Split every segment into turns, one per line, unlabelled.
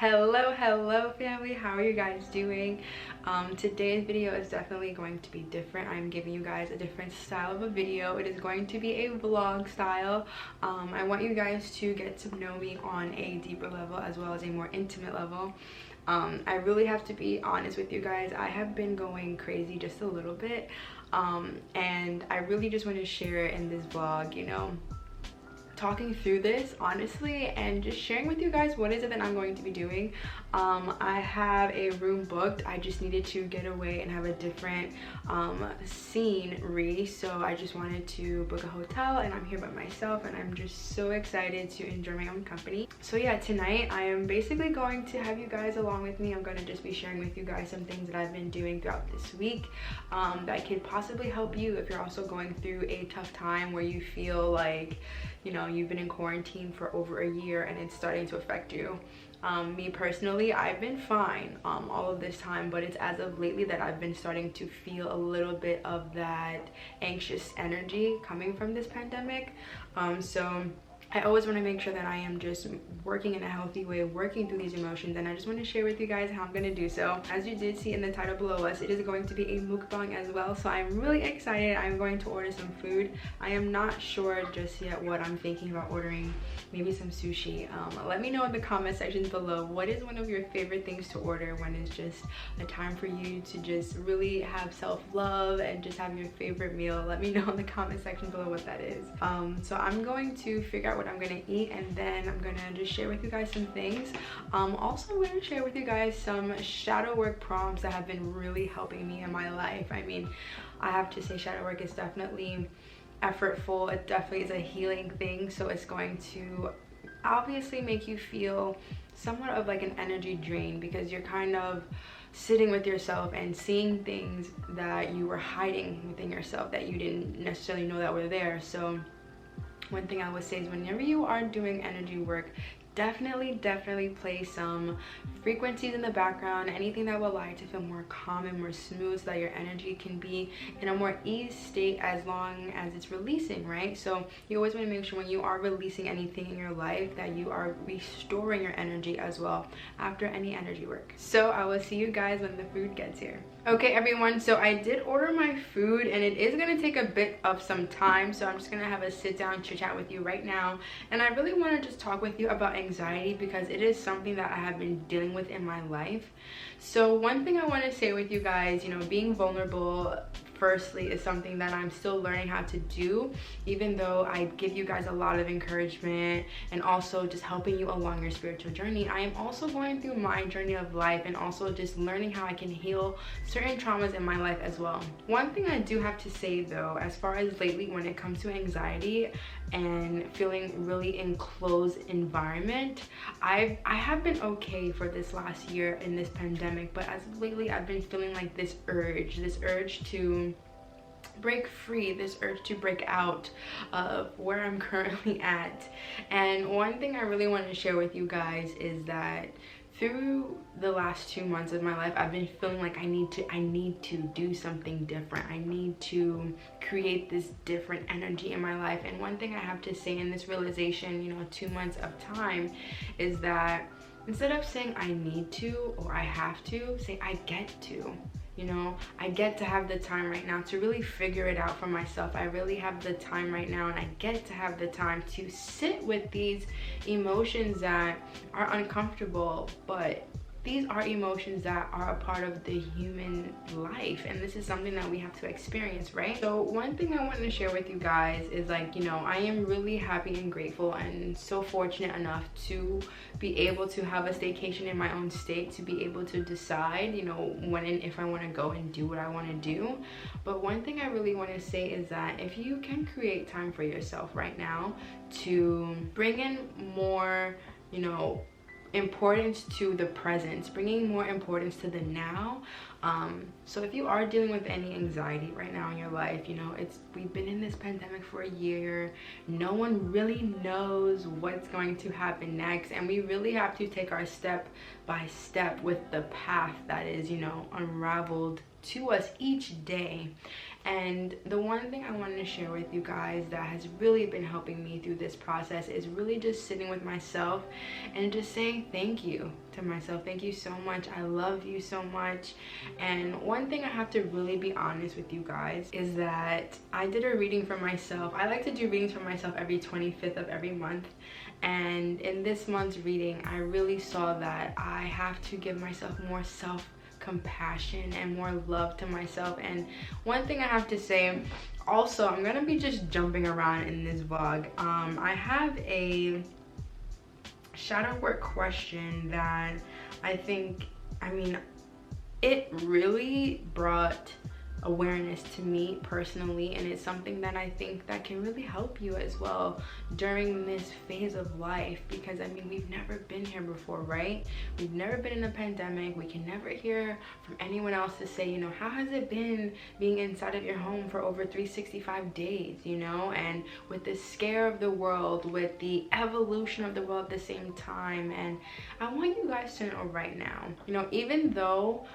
Hello family, how are you guys doing? Today's video is definitely going to be different. I'm giving you guys a different style of a video. It is going to be a vlog style. I want you guys to get to know me on a deeper level as well as a more intimate level. I really have to be honest with you guys. I have been going crazy just a little bit, and I really just want to share in this vlog, you know, talking through this honestly and just sharing with you guys what is it that I'm going to be doing. I have a room booked. I just needed to get away and have a different scenery, so I just wanted to book a hotel, and I'm here by myself and I'm just so excited to enjoy my own company. So yeah, tonight I am basically going to have you guys along with me. I'm going to just be sharing with you guys some things that I've been doing throughout this week that could possibly help you if you're also going through a tough time where you feel like, you know, you've been in quarantine for over a year and it's starting to affect you. Me personally, I've been fine all of this time, but it's as of lately that I've been starting to feel a little bit of that anxious energy coming from this pandemic. So I always want to make sure that I am just working in a healthy way, working through these emotions, and I just want to share with you guys how I'm going to do so. As you did see in the title below us, it is going to be a mukbang as well, so I'm really excited. I'm going to order some food. I am not sure just yet what I'm thinking about ordering. Maybe some sushi. Let me know in the comment section below, what is one of your favorite things to order when it's just a time for you to just really have self-love and just have your favorite meal. Let me know in the comment section below what that is. So I'm going to figure out what I'm gonna eat, and then I'm gonna just share with you guys some things. Also, I'm gonna share with you guys some shadow work prompts that have been really helping me in my life. I mean, I have to say shadow work is definitely effortful. It definitely is a healing thing, so it's going to obviously make you feel somewhat of like an energy drain, because you're kind of sitting with yourself and seeing things that you were hiding within yourself that you didn't necessarily know that were there. So one thing I would say is, whenever you are doing energy work, definitely play some frequencies in the background, anything that will allow you to feel more calm and more smooth, so that your energy can be in a more ease state as long as it's releasing, right? So you always want to make sure when you are releasing anything in your life that you are restoring your energy as well after any energy work. So I will see you guys when the food gets here. Okay everyone, so I did order my food and it is going to take a bit of some time, so I'm just going to have a sit down chit chat with you right now. And I really want to just talk with you about anxiety, because it is something that I have been dealing with in my life. So one thing I want to say with you guys, you know, being vulnerable firstly is something that I'm still learning how to do, even though I give you guys a lot of encouragement and also just helping you along your spiritual journey. I am also going through my journey of life and also just learning how I can heal certain traumas in my life as well. One thing I do have to say though, as far as lately when it comes to anxiety and feeling really enclosed environment, I have been okay for this last year in this pandemic, but as of lately I've been feeling like this urge to break free, this urge to break out of where I'm currently at. And one thing I really want to share with you guys is that through the last 2 months of my life, I've been feeling like I need to do something different. I need to create this different energy in my life. And one thing I have to say in this realization, you know, 2 months of time, is that instead of saying I need to or I have to, say I get to. You know, I get to have the time right now to really figure it out for myself. I really have the time right now, and I get to have the time to sit with these emotions that are uncomfortable, but these are emotions that are a part of the human life, and this is something that we have to experience, right? So one thing I wanted to share with you guys is, like, you know, I am really happy and grateful and so fortunate enough to be able to have a staycation in my own state, to be able to decide, you know, when and if I want to go and do what I want to do. But one thing I really want to say is that if you can create time for yourself right now to bring in more, you know, importance to the present, bringing more importance to the now. So if you are dealing with any anxiety right now in your life, you know, we've been in this pandemic for a year. No one really knows what's going to happen next, and we really have to take our step by step with the path that is, you know, unraveled to us each day. And the one thing I wanted to share with you guys that has really been helping me through this process is really just sitting with myself and just saying thank you to myself. Thank you so much. I love you so much. And one thing I have to really be honest with you guys is that I did a reading for myself. I like to do readings for myself every 25th of every month. And in this month's reading, I really saw that I have to give myself more self-compassion and more love to myself. And one thing I have to say, also, I'm gonna be just jumping around in this vlog. I have a shadow work question that it really brought awareness to me personally, and it's something that I think that can really help you as well during this phase of life, because I mean, we've never been here before, right? We've never been in a pandemic. We can never hear from anyone else to say, you know, how has it been being inside of your home for over 365 days, you know? And with the scare of the world, with the evolution of the world at the same time. And I want you guys to know right now, you know, even though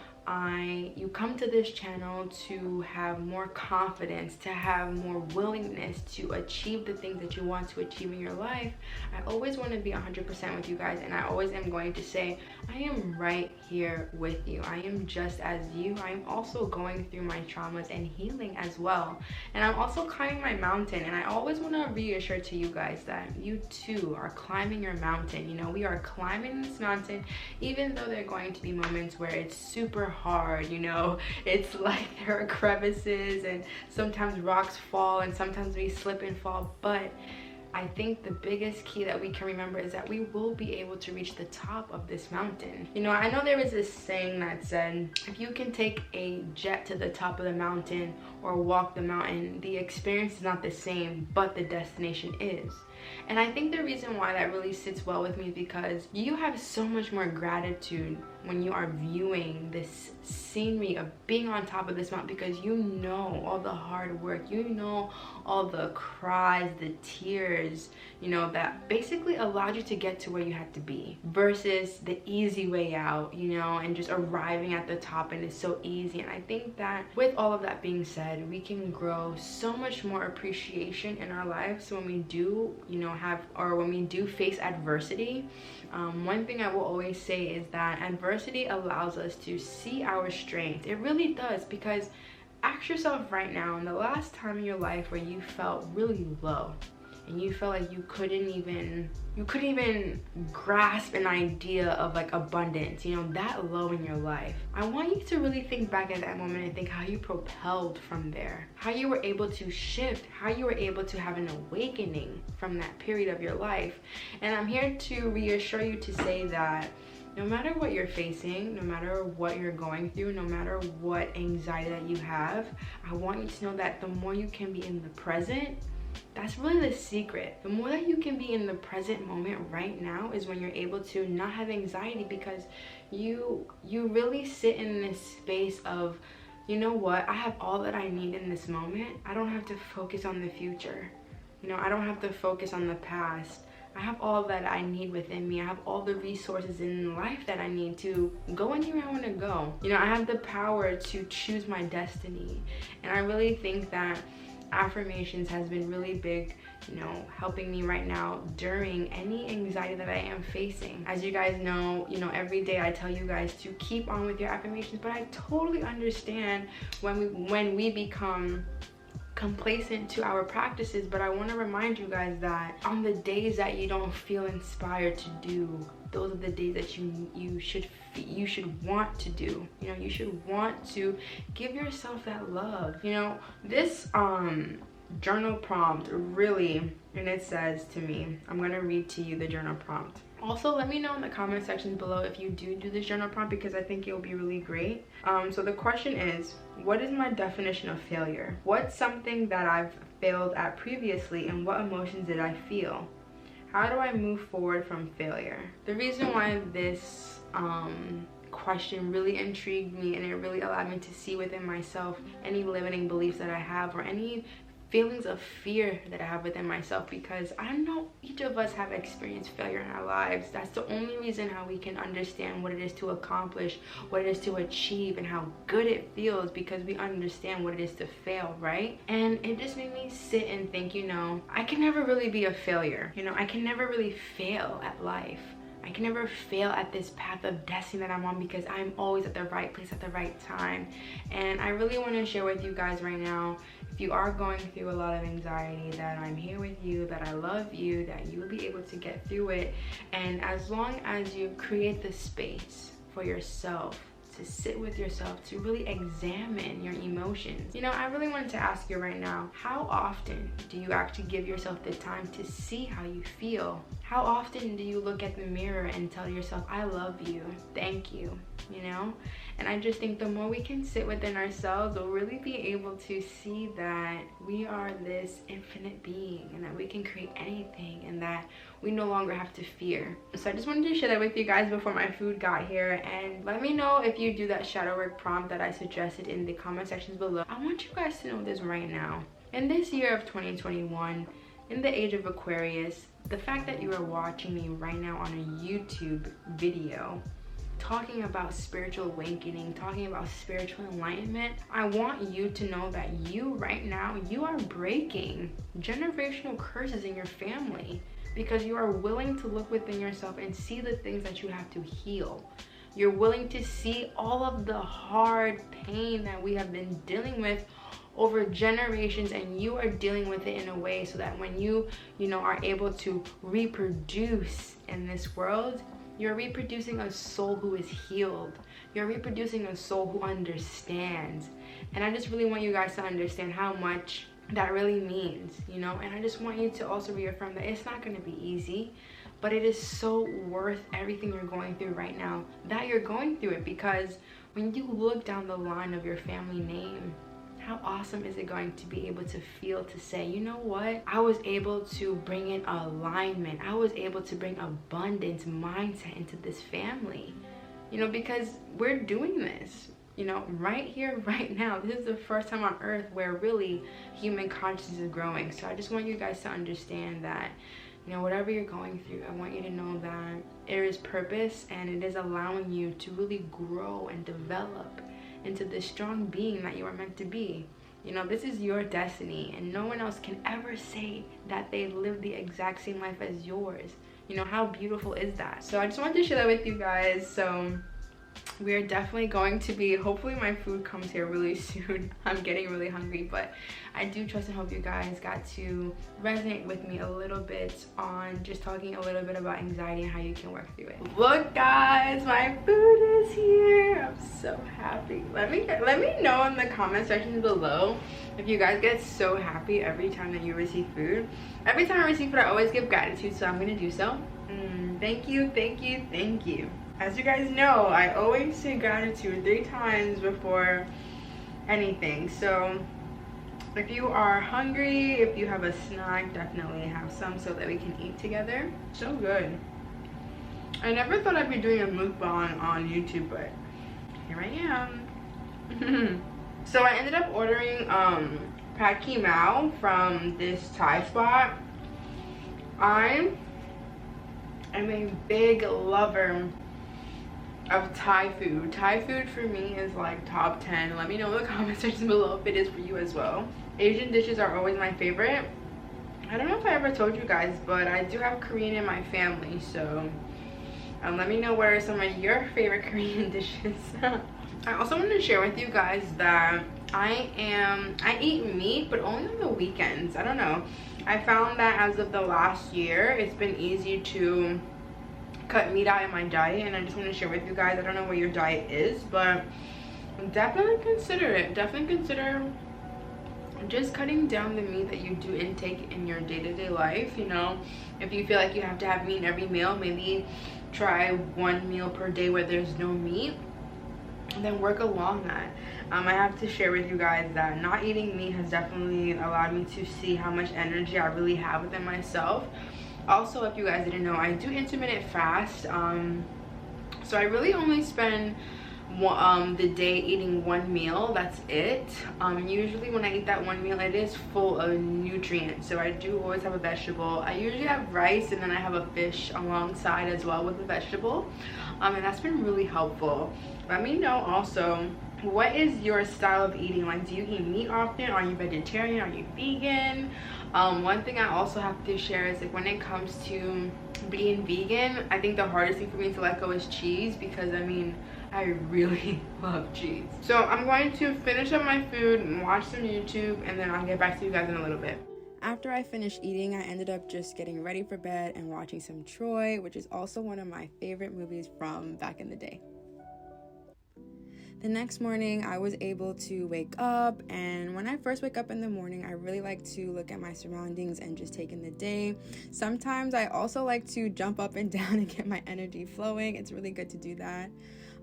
you come to this channel to have more confidence, to have more willingness to achieve the things that you want to achieve in your life, I always want to be 100% with you guys, and I always am going to say I am right here with you. I am just as you. I am also going through my traumas and healing as well, and I'm also climbing my mountain. And I always want to reassure to you guys that you too are climbing your mountain. You know, we are climbing this mountain, even though there are going to be moments where it's super hard, you know, it's like there are crevices and sometimes rocks fall and sometimes we slip and fall, but I think the biggest key that we can remember is that we will be able to reach the top of this mountain. You know, I know there is this saying that said, if you can take a jet to the top of the mountain or walk the mountain, the experience is not the same, but the destination is. And I think the reason why that really sits well with me is because you have so much more gratitude when you are viewing this scenery of being on top of this mountain, because you know all the hard work, you know all the cries, the tears, you know, that basically allowed you to get to where you had to be, versus the easy way out, you know, and just arriving at the top and it's so easy. And I think that with all of that being said, we can grow so much more appreciation in our lives when we do, you know, when we do face adversity. One thing I will always say is that adversity allows us to see our strength. It really does, because ask yourself right now, in the last time in your life where you felt really low and you felt like you couldn't even grasp an idea of like abundance, you know, that low in your life. I want you to really think back at that moment and think how you propelled from there, how you were able to shift, how you were able to have an awakening from that period of your life. And I'm here to reassure you to say that no matter what you're facing, no matter what you're going through, no matter what anxiety that you have, I want you to know that the more you can be in the present, that's really the secret. The more that you can be in the present moment right now is when you're able to not have anxiety, because you really sit in this space of, you know what, I have all that I need in this moment. I don't have to focus on the future. You know, I don't have to focus on the past. I have all that I need within me. I have all the resources in life that I need to go anywhere I want to go. You know, I have the power to choose my destiny. And I really think that affirmations has been really big, you know, helping me right now during any anxiety that I am facing. As you guys know, you know, every day I tell you guys to keep on with your affirmations, but I totally understand when we become complacent to our practices. But I want to remind you guys that on the days that you don't feel inspired to do, those are the days that you should want to do. You know, you should want to give yourself that love. You know, this journal prompt really, and it says to me, I'm gonna read to you the journal prompt. Also, let me know in the comment section below if you do this journal prompt, because I think it'll be really great. So the question is, what is my definition of failure? What's something that I've failed at previously, and what emotions did I feel? How do I move forward from failure? The reason why this question really intrigued me, and it really allowed me to see within myself any limiting beliefs that I have, or any feelings of fear that I have within myself, because I know each of us have experienced failure in our lives. That's the only reason how we can understand what it is to accomplish, what it is to achieve, and how good it feels, because we understand what it is to fail, right? And it just made me sit and think, you know, I can never really be a failure. You know, I can never really fail at life. I can never fail at this path of destiny that I'm on, because I'm always at the right place at the right time. And I really want to share with you guys right now, if you are going through a lot of anxiety, that I'm here with you, that I love you, that you will be able to get through it. And as long as you create the space for yourself to sit with yourself, to really examine your emotions. You know, I really wanted to ask you right now, how often do you actually give yourself the time to see how you feel? How often do you look at the mirror and tell yourself, I love you, thank you, you know? And I just think the more we can sit within ourselves, we'll really be able to see that we are this infinite being, and that we can create anything, and that we no longer have to fear. So I just wanted to share that with you guys before my food got here. And let me know if you do that shadow work prompt that I suggested in the comment sections below. I want you guys to know this right now. In this year of 2021, in the age of Aquarius, the fact that you are watching me right now on a YouTube video talking about spiritual awakening, talking about spiritual enlightenment, I want you to know that you right now, you are breaking generational curses in your family, because you are willing to look within yourself and see the things that you have to heal. You're willing to see all of the hard pain that we have been dealing with over generations, and you are dealing with it in a way so that when you know, are able to reproduce in this world, you're reproducing a soul who is healed. You're reproducing a soul who understands. And I just really want you guys to understand how much that really means, you know? And I just want you to also reaffirm that it's not gonna be easy, but it is so worth everything you're going through right now, that you're going through it. Because when you look down the line of your family name, how awesome is it going to be able to feel to say, you know what, I was able to bring in alignment, I was able to bring abundance mindset into this family, you know, because we're doing this, you know, right here, right now. This is the first time on earth where really human consciousness is growing. So I just want you guys to understand that, you know, whatever you're going through, I want you to know that there is purpose, and it is allowing you to really grow and develop into the strong being that you are meant to be. You know, this is your destiny, and no one else can ever say that they live the exact same life as yours. You know, how beautiful is that? So I just wanted to share that with you guys. So we're definitely going to be, hopefully my food comes here really soon. I'm getting really hungry, but I do trust and hope you guys got to resonate with me a little bit on just talking a little bit about anxiety and how you can work through it. Look guys, my food is here. I'm so happy. Let me know in the comment section below if you guys get so happy every time that you receive food. Every time I receive food, I always give gratitude, so I'm gonna do so. Thank you, thank you, thank you. As you guys know, I always say gratitude 3 times before anything. So if you are hungry, if you have a snack, definitely have some so that we can eat together. So good. I never thought I'd be doing a mukbang on YouTube, but here I am. So I ended up ordering pad ki mao from this Thai spot. I am a big lover of Thai food. Thai food for me is like top 10. Let me know in the comment section below if it is for you as well. Asian dishes are always my favorite. I don't know if I ever told you guys, but I do have Korean in my family, so let me know what are some of your favorite Korean dishes. I also want to share with you guys that I eat meat, but only on the weekends. I don't know. I found that as of the last year, it's been easy to cut meat out in my diet, and I just want to share with you guys. I don't know what your diet is, but definitely consider it. Definitely consider just cutting down the meat that you do intake in your day-to-day life. You know, if you feel like you have to have meat in every meal, maybe try 1 meal per day where there's no meat, and then work along that. I have to share with you guys that not eating meat has definitely allowed me to see how much energy I really have within myself. Also, if you guys didn't know, I do intermittent fast, so I really only spend the day eating one meal. That's it. Usually when I eat that one meal, it is full of nutrients. So I do always have a vegetable. I usually have rice, and then I have a fish alongside as well with the vegetable. And that's been really helpful. Let me know also, what is your style of eating? Like, do you eat meat often? Are you vegetarian? Are you vegan? One thing I also have to share is, like, when it comes to being vegan, I think the hardest thing for me to let go is cheese, because I mean, I really love cheese. So I'm going to finish up my food and watch some YouTube, and then I'll get back to you guys in a little bit. After I finished eating, I ended up just getting ready for bed and watching some Troy, which is also one of my favorite movies from back in the day. The next morning, I was able to wake up, and when I first wake up in the morning, I really like to look at my surroundings and just take in the day. Sometimes I also like to jump up and down and get my energy flowing. It's really good to do that.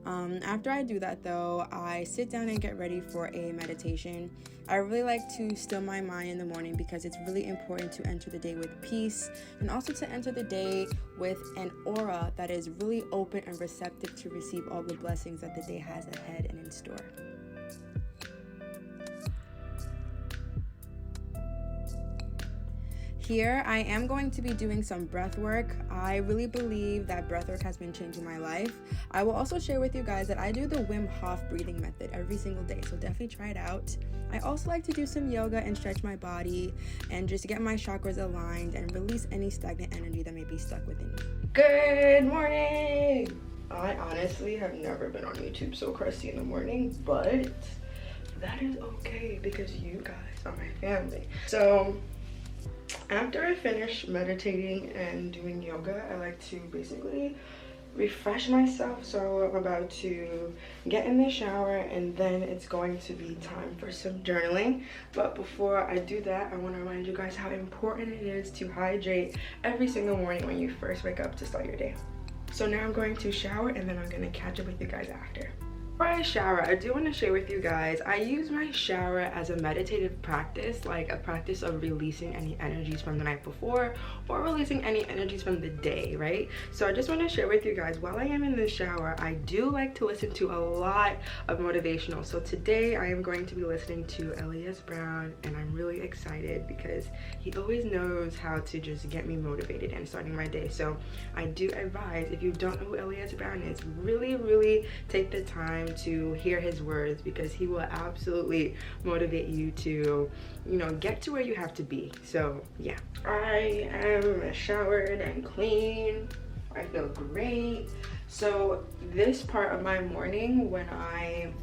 After I do that though, I sit down and get ready for a meditation. I really like to still my mind in the morning because it's really important to enter the day with peace, and also to enter the day with an aura that is really open and receptive to receive all the blessings that the day has ahead and in store. Here, I am going to be doing some breath work. I really believe that breath work has been changing my life. I will also share with you guys that I do the Wim Hof breathing method every single day, so definitely try it out. I also like to do some yoga and stretch my body and just get my chakras aligned and release any stagnant energy that may be stuck within me. Good morning! I honestly have never been on YouTube so crusty in the morning, but that is okay because you guys are my family. So after I finish meditating and doing yoga, I like to basically refresh myself. So I'm about to get in the shower, and then it's going to be time for some journaling. But before I do that, I want to remind you guys how important it is to hydrate every single morning when you first wake up to start your day. So now I'm going to shower, and then I'm going to catch up with you guys after. Before I shower, I do want to share with you guys, I use my shower as a meditative practice, like a practice of releasing any energies from the night before or releasing any energies from the day, right? So I just want to share with you guys, while I am in the shower, I do like to listen to a lot of motivational. So today I am going to be listening to Brown, and I'm really excited because he always knows how to just get me motivated and starting my day. So I do advise, if you don't know who Brown is, really take the time to hear his words, because he will absolutely motivate you to, you know, get to where you have to be. So yeah, I am showered and clean. I feel great. So this part of my morning, when I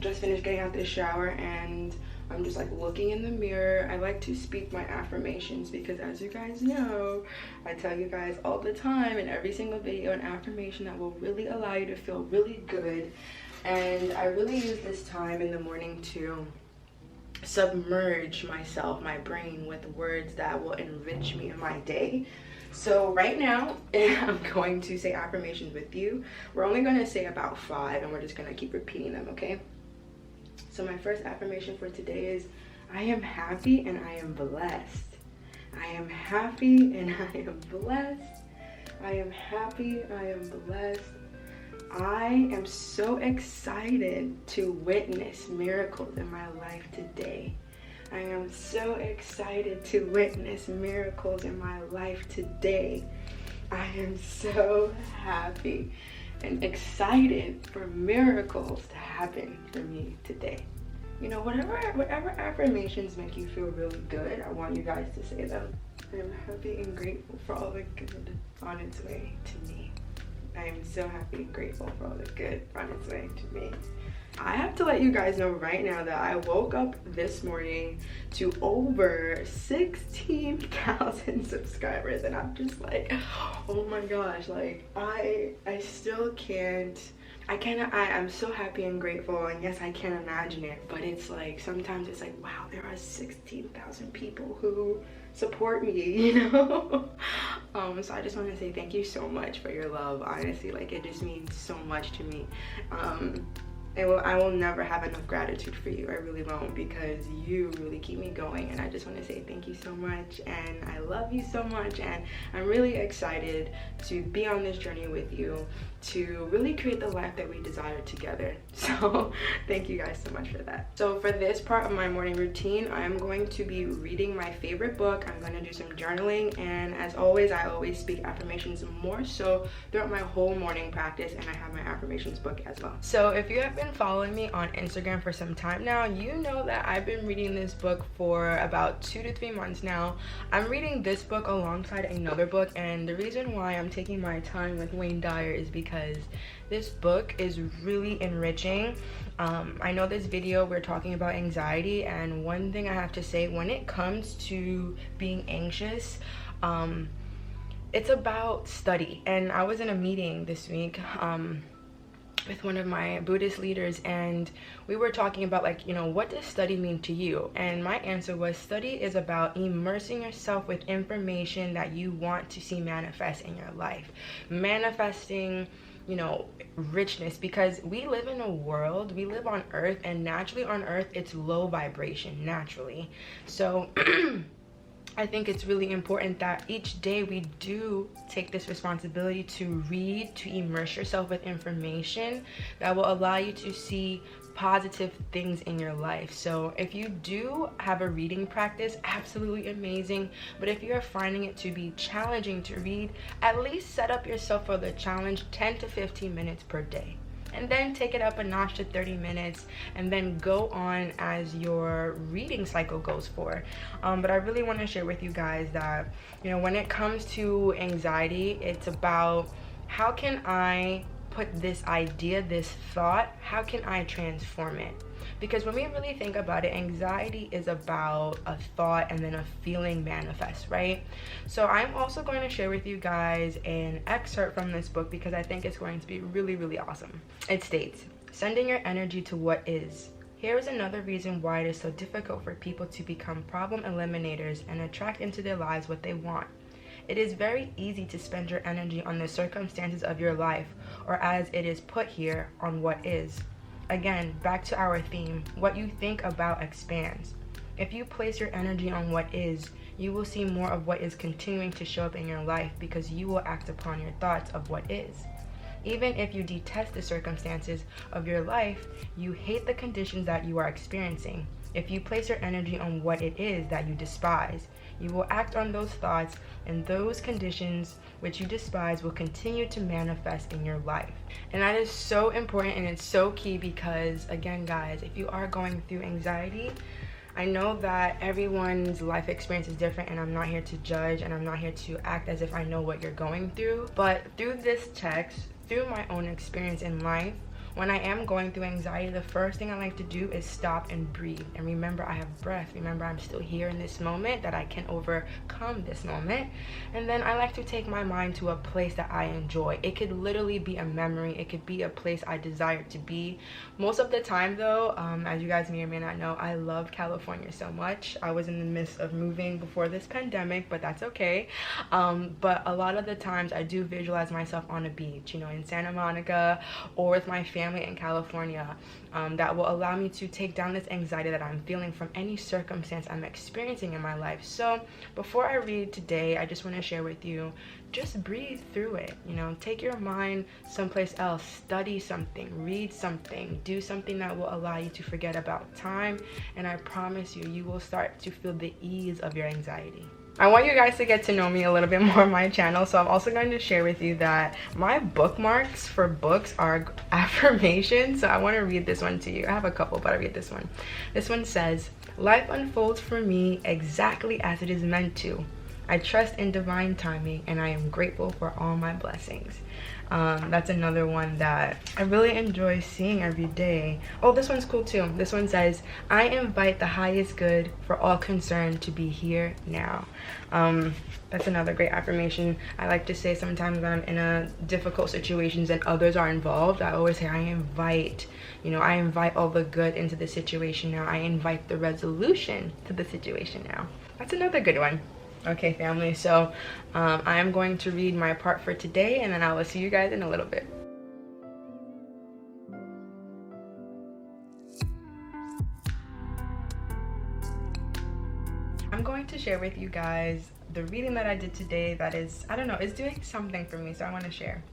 just finished getting out the shower and I'm just like looking in the mirror, I like to speak my affirmations, because as you guys know, I tell you guys all the time in every single video an affirmation that will really allow you to feel really good. And I really use this time in the morning to submerge myself, my brain, with words that will enrich me in my day. So right now, I'm going to say affirmations with you. We're only going to say about 5, and we're just going to keep repeating them, okay? So my first affirmation for today is, I am happy and I am blessed. I am happy and I am blessed. I am happy, I am blessed. I am so excited to witness miracles in my life today. I am so excited to witness miracles in my life today. I am so happy and excited for miracles to happen for me today. You know, whatever affirmations make you feel really good, I want you guys to say them. I am happy and grateful for all the good on its way to me. I am so happy and grateful for all the good on its way to me. I have to let you guys know right now that I woke up this morning to over 16,000 subscribers, and I'm just like, oh my gosh, like I still can't, I'm so happy and grateful, and yes, I can't imagine it, but it's like, sometimes it's like, wow, there are 16,000 people who support me, you know? So I just want to say thank you so much for your love. Honestly, like, it just means so much to me. I will never have enough gratitude for you. I really won't, because you really keep me going, and I just want to say thank you so much, and I love you so much, and I'm really excited to be on this journey with you to really create the life that we desire together. So thank you guys so much for that. So for this part of my morning routine, I'm going to be reading my favorite book. I'm going to do some journaling, and as always, I always speak affirmations more so throughout my whole morning practice, and I have my affirmations book as well. So if you have been following me on Instagram for some time now, you know that I've been reading this book for about 2 to 3 months now. I'm reading this book alongside another book, and the reason why I'm taking my time with Wayne Dyer is because this book is really enriching. I know this video we're talking about anxiety, and one thing I have to say, when it comes to being anxious, it's about study. And I was in a meeting this week with one of my Buddhist leaders, and we were talking about, like, you know, what does study mean to you? And my answer was, study is about immersing yourself with information that you want to see manifest in your life, manifesting, you know, richness, because we live in a world, we live on earth, and naturally on earth it's low vibration naturally. So I think it's really important that each day we do take this responsibility to read, to immerse yourself with information that will allow you to see positive things in your life. So if you do have a reading practice, absolutely amazing. But if you're finding it to be challenging to read, at least set up yourself for the challenge 10 to 15 minutes per day. And then take it up a notch to 30 minutes, and then go on as your reading cycle goes for. But I really want to share with you guys that, you know, when it comes to anxiety, it's about, how can I put this idea, this thought, how can I transform it? Because when we really think about it, anxiety is about a thought and then a feeling manifests, right? So I'm also going to share with you guys an excerpt from this book, because I think it's going to be really, really awesome. It states, sending your energy to what is. Here is another reason why it is so difficult for people to become problem eliminators and attract into their lives what they want. It is very easy to spend your energy on the circumstances of your life, or as it is put here, on what is. Again, back to our theme, what you think about expands. If you place your energy on what is, you will see more of what is continuing to show up in your life, because you will act upon your thoughts of what is. Even if you detest the circumstances of your life, you hate the conditions that you are experiencing. If you place your energy on what it is that you despise, you will act on those thoughts, and those conditions which you despise will continue to manifest in your life. And that is so important, and it's so key, because again, guys, if you are going through anxiety, I know that everyone's life experience is different, and I'm not here to judge, and I'm not here to act as if I know what you're going through. But through this text, through my own experience in life, when I am going through anxiety, the first thing I like to do is stop and breathe and remember I have breath. Remember I'm still here in this moment, that I can overcome this moment. And then I like to take my mind to a place that I enjoy. It could literally be a memory. It could be a place I desire to be. Most of the time though, as you guys may or may not know, I love California so much. I was in the midst of moving before this pandemic, but that's okay. But a lot of the times I do visualize myself on a beach, you know, in Santa Monica, or with my family in California. That will allow me to take down this anxiety that I'm feeling from any circumstance I'm experiencing in my life. So before I read today, I just want to share with you, just breathe through it. You know, take your mind someplace else, study something, read something, do something that will allow you to forget about time, and I promise you, you will start to feel the ease of your anxiety. I want you guys to get to know me a little bit more on my channel, so I'm also going to share with you that my bookmarks for books are affirmations. So I want to read this one to you. I have a couple, but I read this one. This one says, life unfolds for me exactly as it is meant to. I trust in divine timing, and I am grateful for all my blessings. That's another one that I really enjoy seeing every day. Oh, this one's cool too. This one says, I invite the highest good for all concerned to be here now. That's another great affirmation. I like to say sometimes when I'm in a difficult situations and others are involved, I always say I invite all the good into the situation now. I invite the resolution to the situation now. That's another good one. Okay, family, so I am going to read my part for today, and then I will see you guys in a little bit. I'm going to share with you guys the reading that I did today that is, I don't know, it's doing something for me, so I want to share.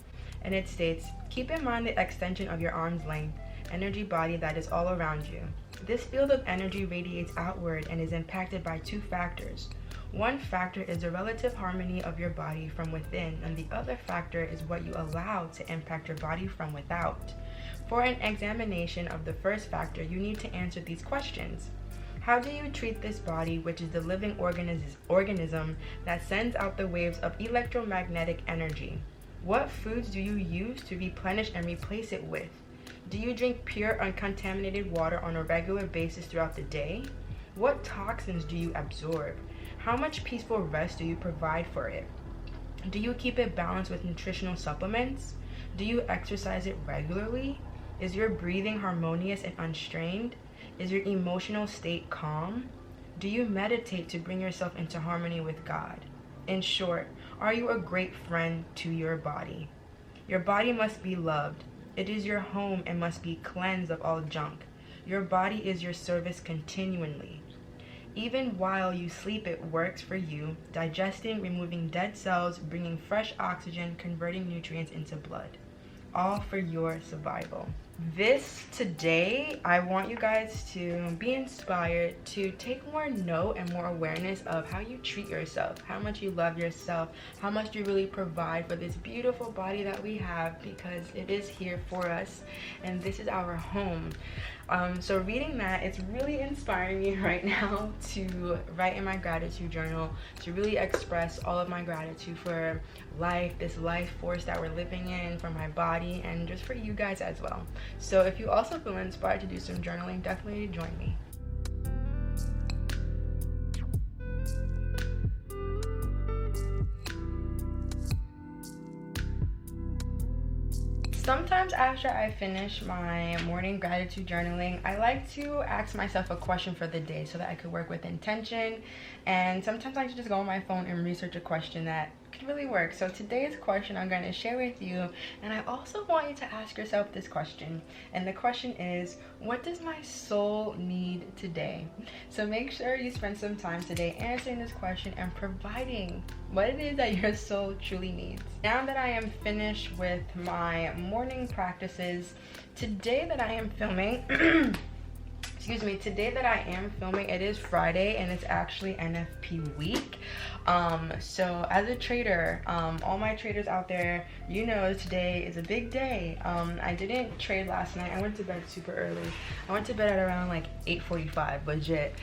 And it states, keep in mind the extension of your arm's length, energy body that is all around you. This field of energy radiates outward and is impacted by two factors. One factor is the relative harmony of your body from within, and the other factor is what you allow to impact your body from without. For an examination of the first factor, you need to answer these questions. How do you treat this body, which is the living organism that sends out the waves of electromagnetic energy? What foods do you use to replenish and replace it with? Do you drink pure, uncontaminated water on a regular basis throughout the day? What toxins do you absorb? How much peaceful rest do you provide for it? Do you keep it balanced with nutritional supplements? Do you exercise it regularly? Is your breathing harmonious and unstrained? Is your emotional state calm? Do you meditate to bring yourself into harmony with God? In short, are you a great friend to your body? Your body must be loved. It is your home and must be cleansed of all junk. Your body is your service continually. Even while you sleep, it works for you, digesting, removing dead cells, bringing fresh oxygen, converting nutrients into blood. All for your survival. Today, I want you guys to be inspired to take more note and more awareness of how you treat yourself, how much you love yourself, how much you really provide for this beautiful body that we have, because it is here for us and this is our home. So reading that, it's really inspiring me right now to write in my gratitude journal, to really express all of my gratitude for life, this life force that we're living in, for my body, and just for you guys as well. So if you also feel inspired to do some journaling, definitely join me. Sometimes after I finish my morning gratitude journaling, I like to ask myself a question for the day so that I could work with intention. And sometimes I just go on my phone and research a question that could really work. So today's question I'm going to share with you, and I also want you to ask yourself this question. And the question is, what does my soul need today? So make sure you spend some time today answering this question and providing what it is that your soul truly needs. Now that I am finished with my morning practices, today that I am filming it is Friday and it's actually NFP week. So as a trader, all my traders out there, you know today is a big day. I didn't trade last night. I went to bed super early. I went to bed at around like 8:45, legit.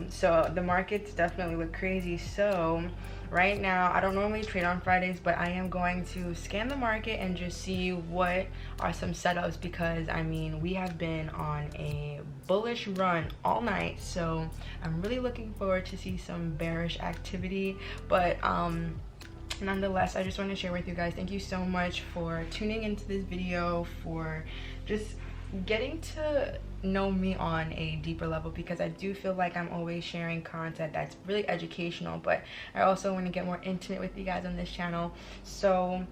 So the markets definitely look crazy. So right now, I don't normally trade on Fridays, but I am going to scan the market and just see what are some setups, because I mean, we have been on a bullish run all night, so I'm really looking forward to see some bearish activity. But nonetheless, I just want to share with you guys, thank you so much for tuning into this video, for just getting to know me on a deeper level, because I do feel like I'm always sharing content that's really educational, but I also want to get more intimate with you guys on this channel. So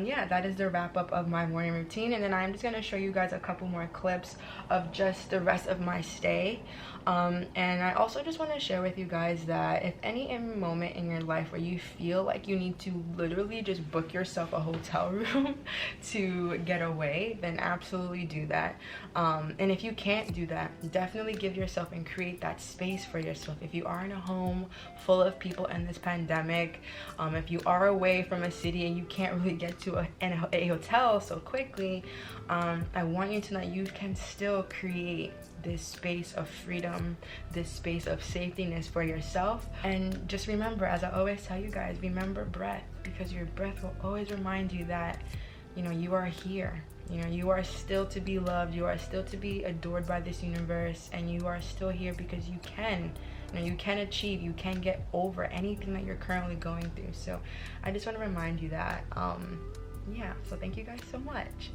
yeah, that is the wrap up of my morning routine, and then I'm just going to show you guys a couple more clips of just the rest of my stay. And I also just want to share with you guys that if any moment in your life where you feel like you need to literally just book yourself a hotel room to get away, then absolutely do that. And if you can't do that, definitely give yourself and create that space for yourself. If you are in a home full of people in this pandemic, if you are away from a city and you can't really get to a hotel so quickly, I want you to know you can still create this space of freedom, this space of safetyness for yourself. And just remember, as I always tell you guys, remember breath, because your breath will always remind you that, you know, you are here. You know, you are still to be loved, you are still to be adored by this universe, and you are still here because you can. You know, you can achieve, you can get over anything that you're currently going through. So I just want to remind you that. Yeah, so thank you guys so much.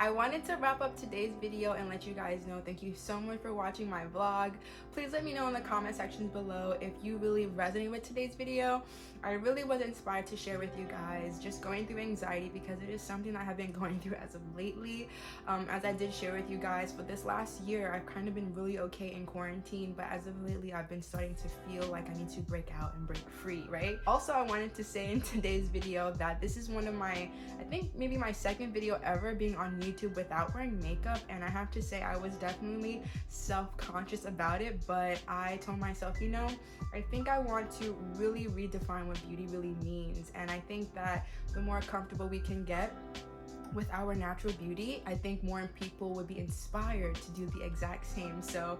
I wanted to wrap up today's video and let you guys know thank you so much for watching my vlog. Please let me know in the comment sections below if you really resonate with today's video. I really was inspired to share with you guys just going through anxiety because it is something I have been going through as of lately. As I did share with you guys, for this last year I've kind of been really okay in quarantine, but as of lately I've been starting to feel like I need to break out and break free, right? Also, I wanted to say in today's video that this is one of my, I think maybe my second video ever being on YouTube without wearing makeup, and I have to say I was definitely self-conscious about it, but I told myself, you know, I think I want to really redefine what beauty really means, and I think that the more comfortable we can get with our natural beauty, I think more people would be inspired to do the exact same. So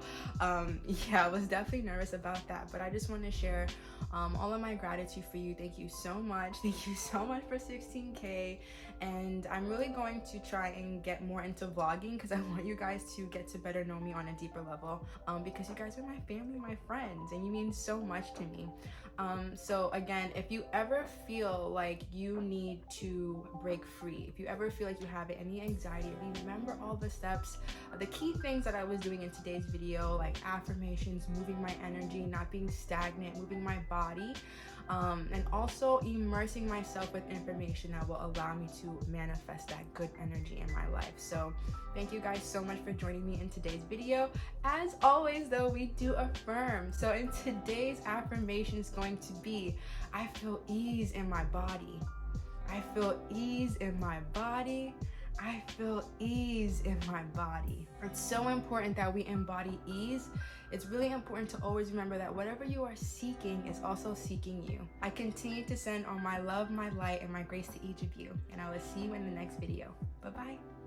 yeah, I was definitely nervous about that, but I just want to share all of my gratitude for you. Thank you so much. Thank you so much for 16K, and I'm really going to try and get more into vlogging because I want you guys to get to better know me on a deeper level, because you guys are my family, my friends, and you mean so much to me. So again, if you ever feel like you need to break free, if you ever feel like you have any anxiety, remember all the steps, the key things that I was doing in today's video, like affirmations, moving my energy, not being stagnant, moving my body, and also immersing myself with information that will allow me to manifest that good energy in my life. So thank you guys so much for joining me in today's video. As always though, we do affirm. So in today's affirmation is going to be, I feel ease in my body. I feel ease in my body. I feel ease in my body. It's so important that we embody ease. It's really important to always remember that whatever you are seeking is also seeking you. I continue to send all my love, my light, and my grace to each of you, and I will see you in the next video. Bye-bye.